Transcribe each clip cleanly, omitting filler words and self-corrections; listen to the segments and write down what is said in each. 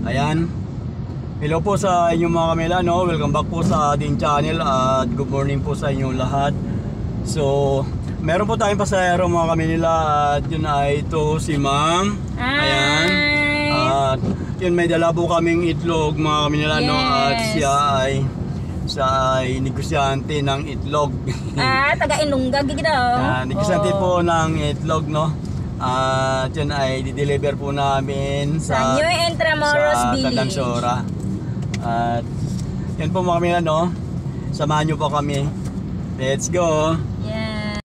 Ayan. Hello po sa inyong mga kamila, no? Welcome back po sa ating channel at good morning po sa inyong lahat. So, meron po tayong pasahero mga kamila at yun ay ito si Ma'am. Ayan. At yun, may dala po kaming itlog mga kamila, no? At siya ay negosyante ng itlog. Taga Ilongga gid daw. Negosyante po ng itlog, no? At yun ay di-deliver po namin Sa New Intramuros Village. Tagansora. At yan po mga kamila, no? Samahan nyo po kami. Let's go! Yeah.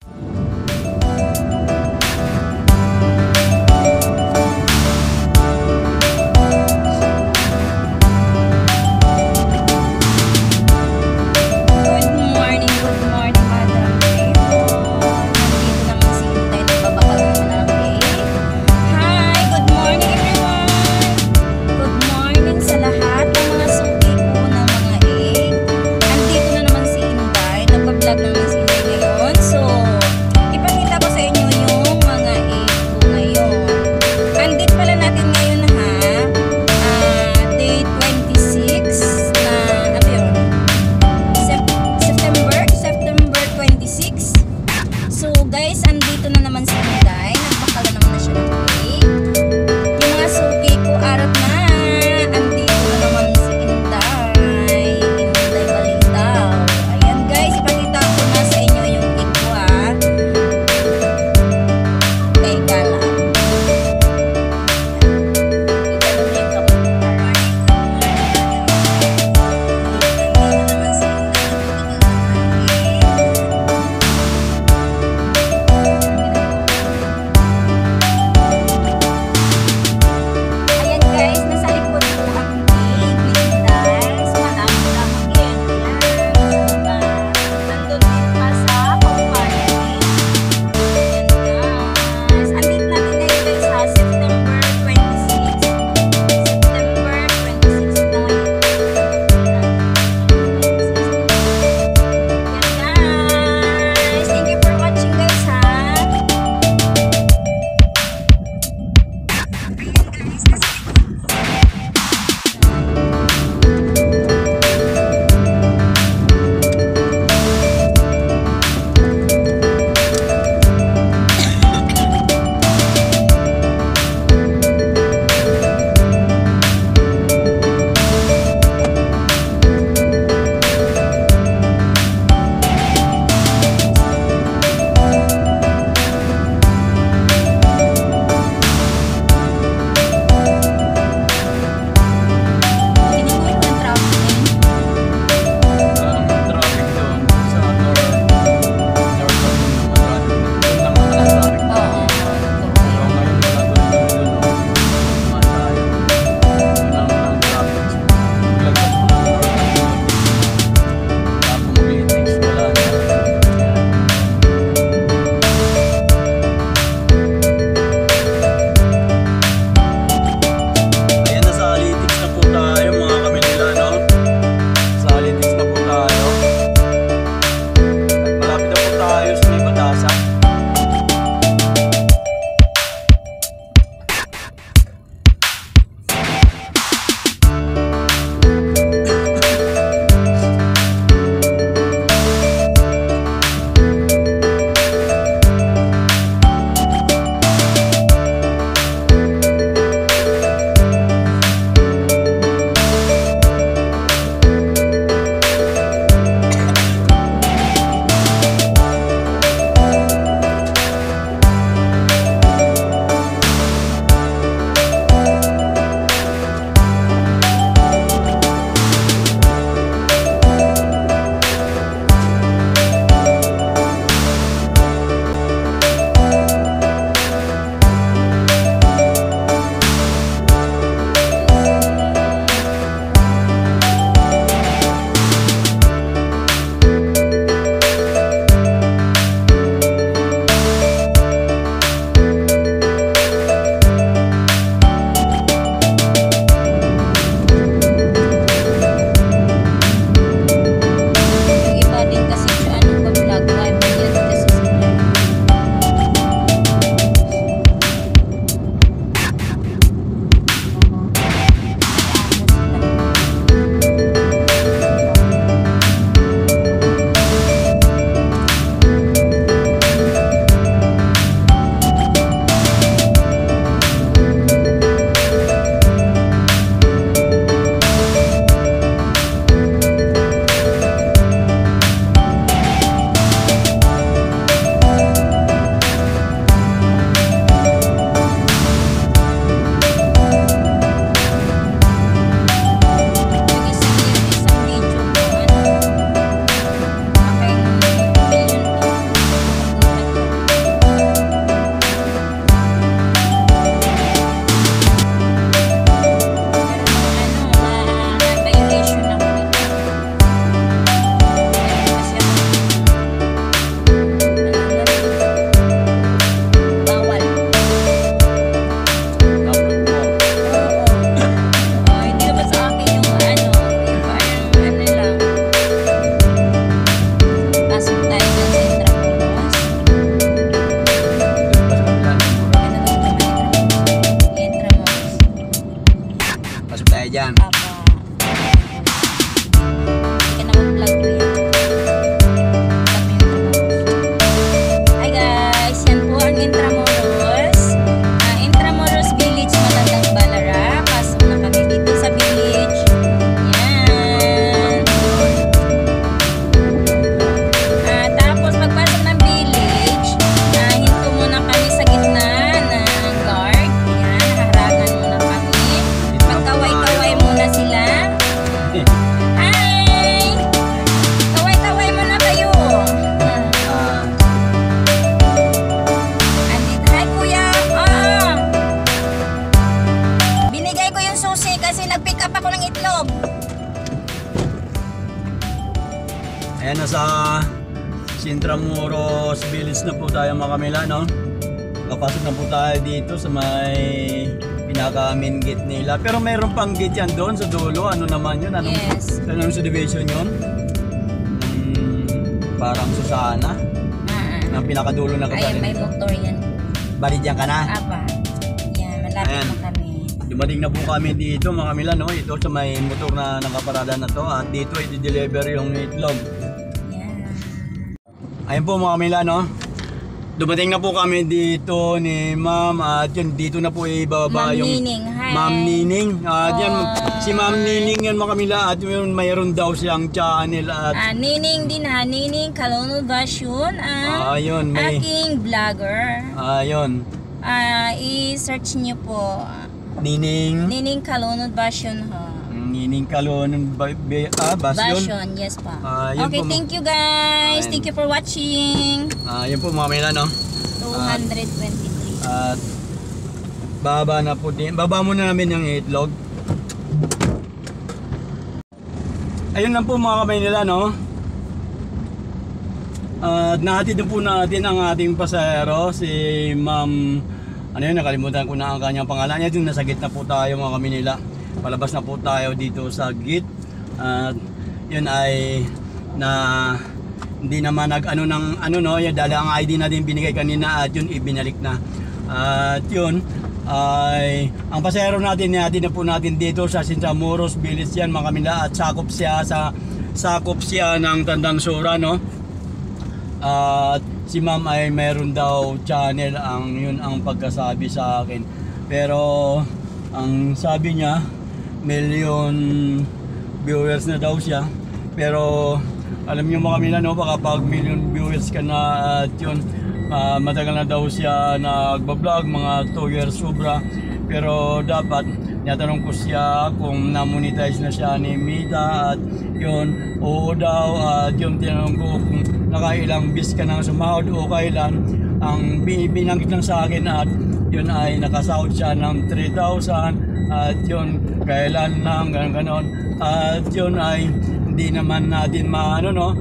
Good morning, Madam Raymond. Nandito naman si Intay, nagbabakal naman namin. Hi, good morning everyone. Good morning sa lahat ng mga suki ko ng mga egg. Andito na naman si Intay, nagpa-vlog naman si Intay ngayon. So, tayo dyan. Apa. Hindi ka na mag-vlog ko yan. Hi guys, yan po ang Intramuros. Intramuros Village, Matandang Balara. Pasok na kami dito sa village. Yan. Tapos pagpasok ng village, hinto muna kami sa gitna ng guard. Yan, harangan muna kami. Magkaway-kaway muna sila. Hi! Kaway-kaway muna kayo. Andito, hi kuya. Oo. Binigay ko yung susi kasi nag-pick up ako ng itlog. Ayan, nasa Intramuros Village na po tayo mga kamila, no? Kapasok na po tayo dito sa may pinaka main gate nila. Pero mayroon pang gate yan doon sa dulo. Ano naman yun? Yes. Anong subdivision yun? Parang Susana. Ang pinakadulo na Ayan, may kapatid. motor yan. Baridyan ka na. Apa. Yan, malapit Ayan. na kami. Dumating na po kami dito mga kamila, no? Ito sa may motor na nakaparada na to. At dito i-deliver yung itlog. Yan. Ayun po mga kamila, no? Dumating na po kami dito ni Ma'am at yun, dito na po ibababa Ma'am yung Nining, hi. Ma'am Nining. At yan, Oh. si Ma'am Nining yan mga kamila at yun, mayroon daw siyang channel at Nining din ha, Nining Kalonul Basyon. ayun, may Aking vlogger. ayun, I-search niyo po. Nining Nining Kalonul Basyon ha. Nining Kalon Basyon. Basyon, yes pa. Yun Okay, po, thank you guys. Ayun. Thank you for watching. Yun po mga kamila, no? 223. At baba na po din. Baba muna namin yung itlog. Ayun lang po mga kamay nila, no? At nahatid na po natin ang ating pasahero, si Ma'am, ano yun, nakalimutan ko na ang kanyang pangalan. Yan, nasa gate na po tayo mga kamay nila. Palabas na po tayo dito sa gate. At yun ay na hindi naman nag-ano ng ano, no, yung dala ang ID natin binigay kanina at yun ibinalik na. At yun ay ang pasahero natin na po natin dito sa Intramuros Village yan mga kamila at sakop siya ng Tandang Sura, no? At si Ma'am ay meron daw channel, ang yun ang pagkasabi sa akin. Pero ang sabi niya million viewers na daw siya. Pero alam niyo mga kamila, no, baka pag million viewers ka na at yun, matagal na daw siya nagbablog, mga 2 years sobra. Pero dapat natanong ko siya kung na-monetize na siya ni Mita at yun, oo daw. At yun, tinanong ko kung nakailang bis ka nang sumahod o kailan. Ang binanggit lang sa akin at yun ay nakasahod siya ng 3,000 at yun, kailan lang, ganon. At yun ay hindi naman natin maano, no?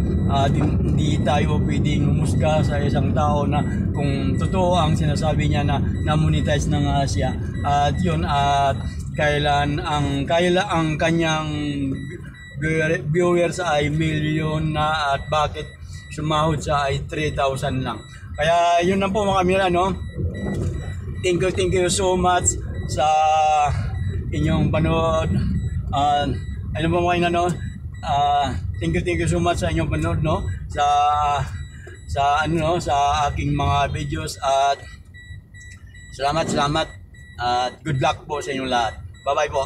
Hindi tayo pwedeng humusga sa isang tao na kung totoo ang sinasabi niya na na-monetize na nga siya. At yun, at kailan ang kanyang viewers ay million na at bakit sumahod siya ay 3,000 lang. Kaya yun lang po mga kamila, no? Thank you so much sa inyong panood. Ano po mga no? Thank you so much sa inyong panood, no? Sa aking mga videos at salamat at good luck po sa inyong lahat. Bye-bye po.